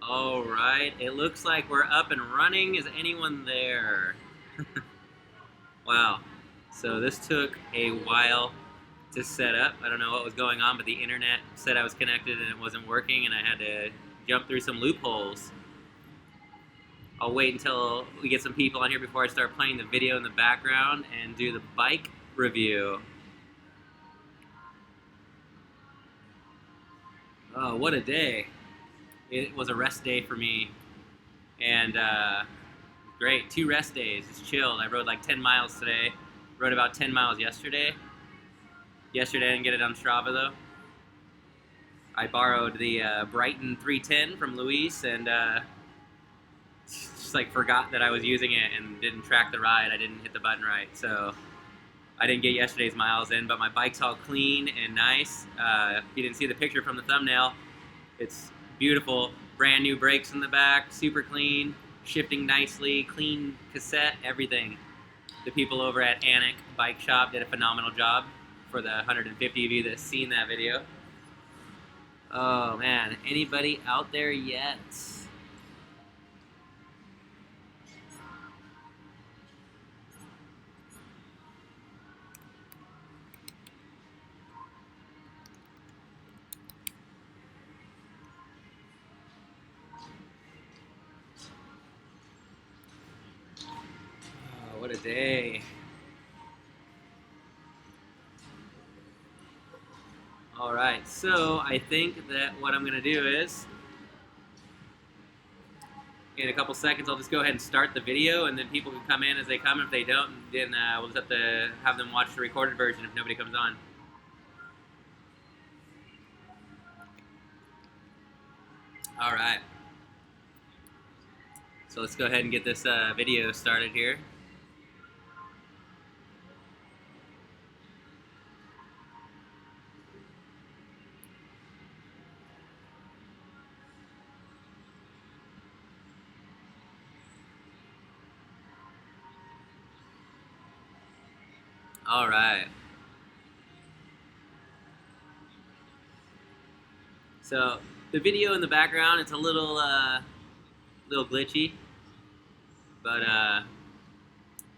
All right, it looks like we're up and running. Is anyone there? Wow. So this took a while to set up. I don't know what was going on, but the internet said I was connected and it wasn't working, and I had to jump through some loopholes. I'll wait until we get some people on here before I start playing the video in the background and do the bike review. Oh, what a day. It was a rest day for me, and great. 2 rest days. It's chilled. I rode like 10 miles today. Rode about 10 miles yesterday. Yesterday I didn't get it on Strava though. I borrowed the Brighton 310 from Luis and just like forgot that I was using it and didn't track the ride. I didn't hit the button right, so I didn't get yesterday's miles in, but my bike's all clean and nice. If you didn't see the picture from the thumbnail, it's beautiful. Brand new brakes in the back, super clean, shifting nicely, clean cassette, everything. The people over at Anik Bike Shop did a phenomenal job for the 150 of you that's seen that video. Oh man, anybody out there yet? Oh, what a day. All right, so I think that what I'm gonna do is, in a couple seconds, I'll just go ahead and start the video, and then people can come in as they come. If they don't, then we'll just have to have them watch the recorded version if nobody comes on. All right. So let's go ahead and get this video started here. All right. So the video in the background, it's a little glitchy, but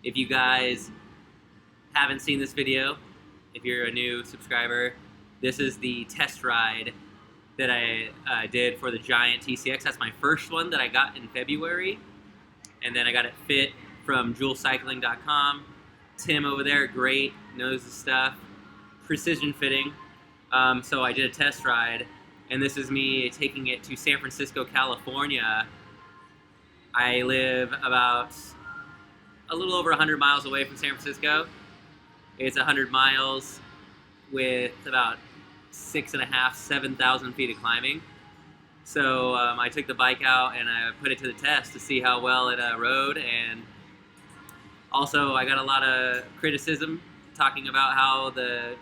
if you guys haven't seen this video, if you're a new subscriber, this is the test ride that I did for the Giant TCX. That's my first one that I got in February, and then I got it fit from jewelcycling.com. Tim over there, great, knows the stuff, precision fitting. So I did a test ride, and this is me taking it to San Francisco, California. I live about a little over 100 miles away from San Francisco. It's 100 miles with about 6,500, 7,000 feet of climbing. So I took the bike out and I put it to the test to see how well it rode, and also I got a lot of criticism talking about how the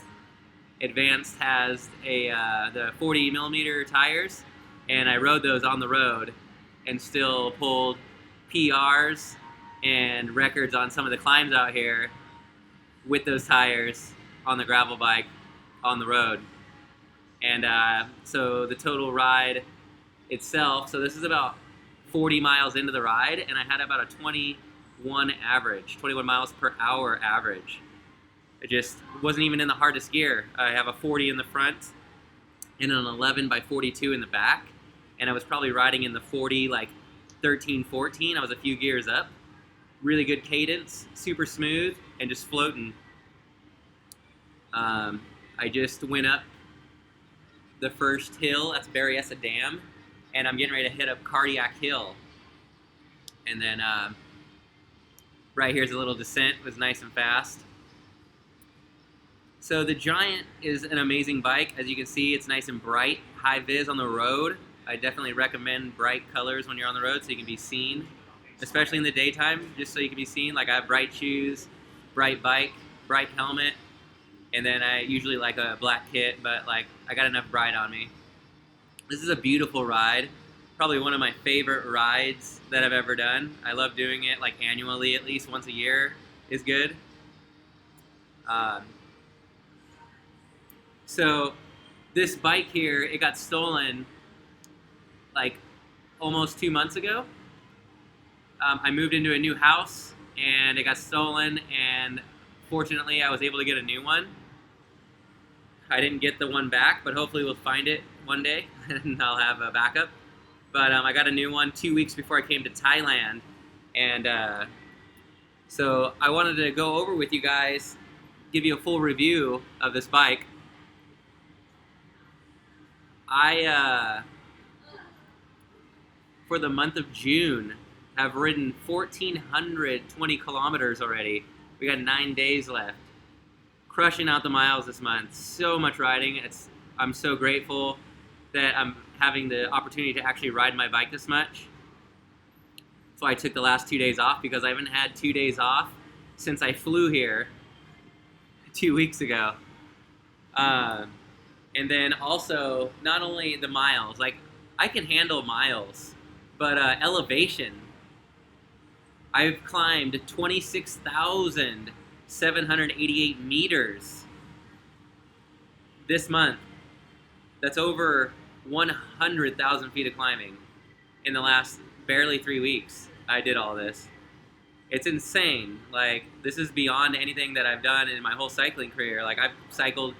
Advanced has the 40 millimeter tires, and I rode those on the road and still pulled PRs and records on some of the climbs out here with those tires on the gravel bike on the road. And so the total ride itself, so this is about 40 miles into the ride, and I had about a 21 miles per hour average. It just wasn't even in the hardest gear. I have a 40 in the front and an 11 by 42 in the back, and I was probably riding in the 40 like 13, 14. I was a few gears up. Really good cadence, super smooth, and just floating. I just went up the first hill, that's Berryessa Dam, and I'm getting ready to hit up Cardiac Hill. And then right here's a little descent. It was nice and fast. So the Giant is an amazing bike. As you can see, it's nice and bright, high vis on the road. I definitely recommend bright colors when you're on the road so you can be seen, especially in the daytime, just so you can be seen. Like I have bright shoes, bright bike, bright helmet, and then I usually like a black kit, but like I got enough bright on me. This is a beautiful ride. Probably one of my favorite rides that I've ever done. I love doing it like annually, at least once a year is good. So this bike here, it got stolen like almost 2 months ago. I moved into a new house and it got stolen, and fortunately I was able to get a new one. I didn't get the one back, but hopefully we'll find it one day and I'll have a backup. But I got a new one 2 weeks before I came to Thailand, and so I wanted to go over with you guys, give you a full review of this bike. For the month of June, have ridden 1,420 kilometers already. We got 9 days left. Crushing out the miles this month. So much riding. I'm so grateful that I'm having the opportunity to actually ride my bike this much. So I took the last 2 days off because I haven't had 2 days off since I flew here 2 weeks ago. And then also, not only the miles, like I can handle miles, but elevation. I've climbed 26,788 meters this month. That's over 100,000 feet of climbing in the last barely 3 weeks. I did all this. It's insane. Like, this is beyond anything that I've done in my whole cycling career. Like, I've cycled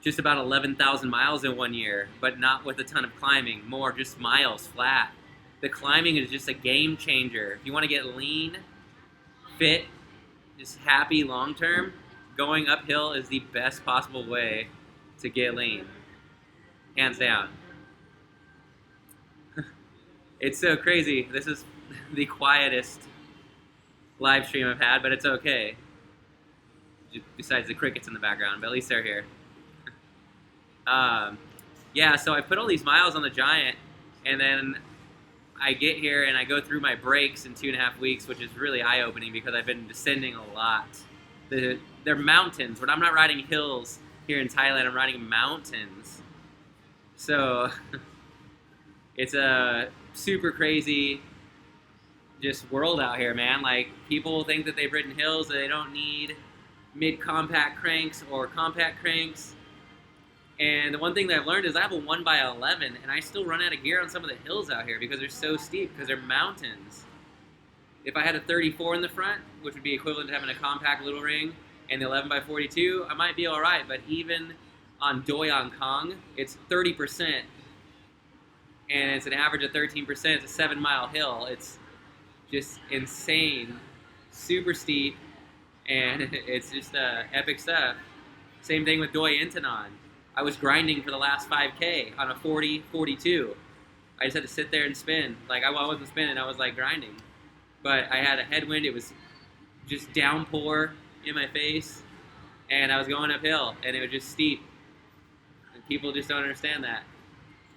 just about 11,000 miles in 1 year, but not with a ton of climbing, more just miles flat. The climbing is just a game changer. If you want to get lean, fit, just happy long term, going uphill is the best possible way to get lean. Hands down. It's so crazy. This is the quietest live stream I've had, but it's okay. Besides the crickets in the background, but at least they're here. Yeah, so I put all these miles on the Giant, and then I get here and I go through my breaks in 2.5 weeks, which is really eye-opening because I've been descending a lot. They're mountains. When I'm not riding hills here in Thailand, I'm riding mountains. So it's a super crazy just world out here, man. Like, people think that they've ridden hills, that they don't need mid-compact cranks or compact cranks. And the one thing that I've learned is I have a 1x11, and I still run out of gear on some of the hills out here because they're so steep, because they're mountains. If I had a 34 in the front, which would be equivalent to having a compact little ring, and the 11x42, I might be all right. But even on Doi An Kong, it's 30%, and it's an average of 13%. It's a 7-mile hill. It's just insane, super steep, and it's just epic stuff. Same thing with Doi Intanon. I was grinding for the last 5K on a 40-42. I just had to sit there and spin. Like, I wasn't spinning, I was like grinding. But I had a headwind, it was just downpour in my face, and I was going uphill, and it was just steep. And people just don't understand that.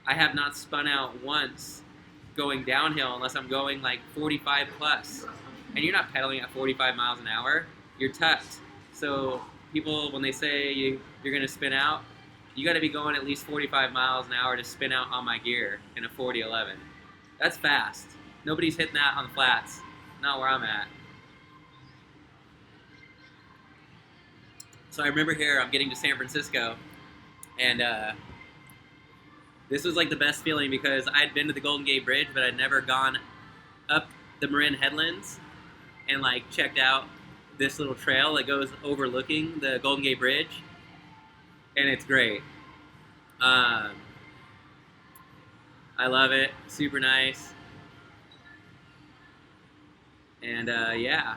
I have not spun out once going downhill unless I'm going like 45 plus. And you're not pedaling at 45 miles an hour, you're tucked. So people, when they say you're gonna spin out, you got to be going at least 45 miles an hour to spin out on my gear in a 40-11. That's fast. Nobody's hitting that on the flats. Not where I'm at. So I remember here, I'm getting to San Francisco, and this was like the best feeling because I'd been to the Golden Gate Bridge, but I'd never gone up the Marin Headlands and like checked out this little trail that goes overlooking the Golden Gate Bridge. And it's great. I love it. Super nice. And yeah,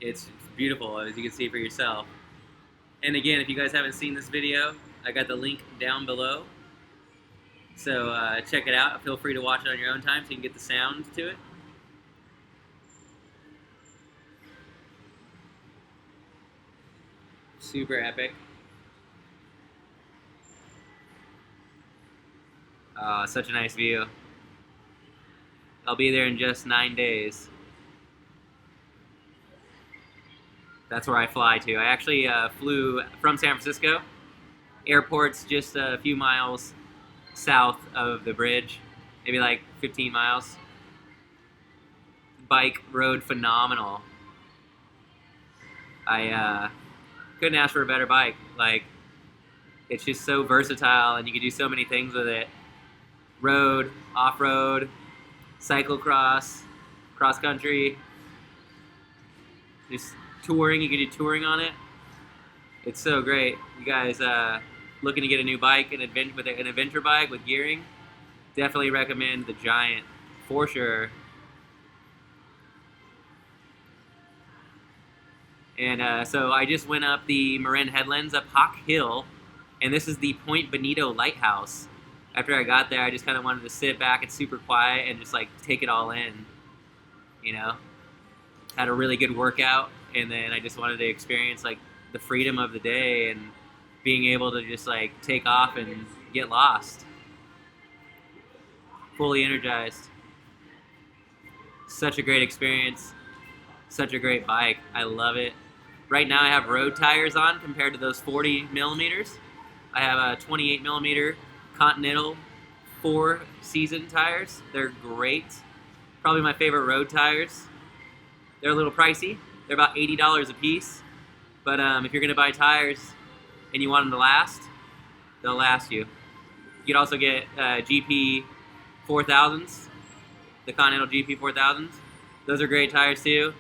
it's beautiful, as you can see for yourself. And again, if you guys haven't seen this video, I got the link down below. So check it out. Feel free to watch it on your own time so you can get the sound to it. Super epic. Such a nice view. I'll be there in just 9 days. That's where I fly to. I actually flew from San Francisco. Airport's just a few miles south of the bridge, maybe like 15 miles. Bike rode phenomenal. I couldn't ask for a better bike. Like, it's just so versatile and you can do so many things with it. road, off-road, cyclocross, cross-country, just touring. You can do touring on it. It's so great. You guys looking to get a new bike, an adventure bike with gearing, definitely recommend the Giant for sure. And so I just went up the Marin Headlands up Hawk Hill, and this is the Point Bonito Lighthouse. After I got there, I just kind of wanted to sit back and super quiet and just like take it all in, you know. Had a really good workout, and then I just wanted to experience like the freedom of the day and being able to just like take off and get lost. Fully energized. Such a great experience. Such a great bike. I love it. Right now I have road tires on compared to those 40 millimeters. I have a 28 millimeter Continental 4-season tires. They're great. Probably my favorite road tires. They're a little pricey. They're about $80 a piece. But if you're going to buy tires and you want them to last, they'll last you. You can also get GP 4000s, the Continental GP 4000s. Those are great tires too.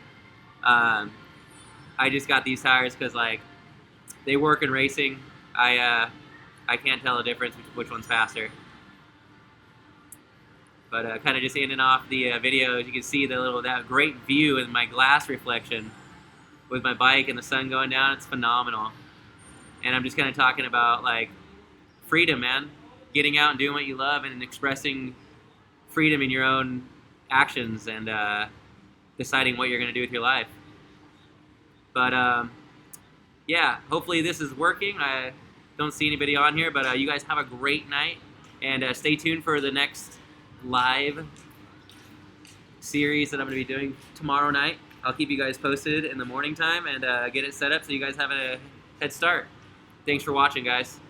I just got these tires because like they work in racing. I can't tell the difference which one's faster. But kind of just ending off the video, as you can see that great view in my glass reflection with my bike and the sun going down. It's phenomenal. And I'm just kind of talking about like freedom, man. Getting out and doing what you love and expressing freedom in your own actions and deciding what you're going to do with your life. But yeah, hopefully this is working. I don't see anybody on here, but you guys have a great night, and stay tuned for the next live series that I'm going to be doing tomorrow night. I'll keep you guys posted in the morning time and get it set up so you guys have a head start. Thanks for watching, guys.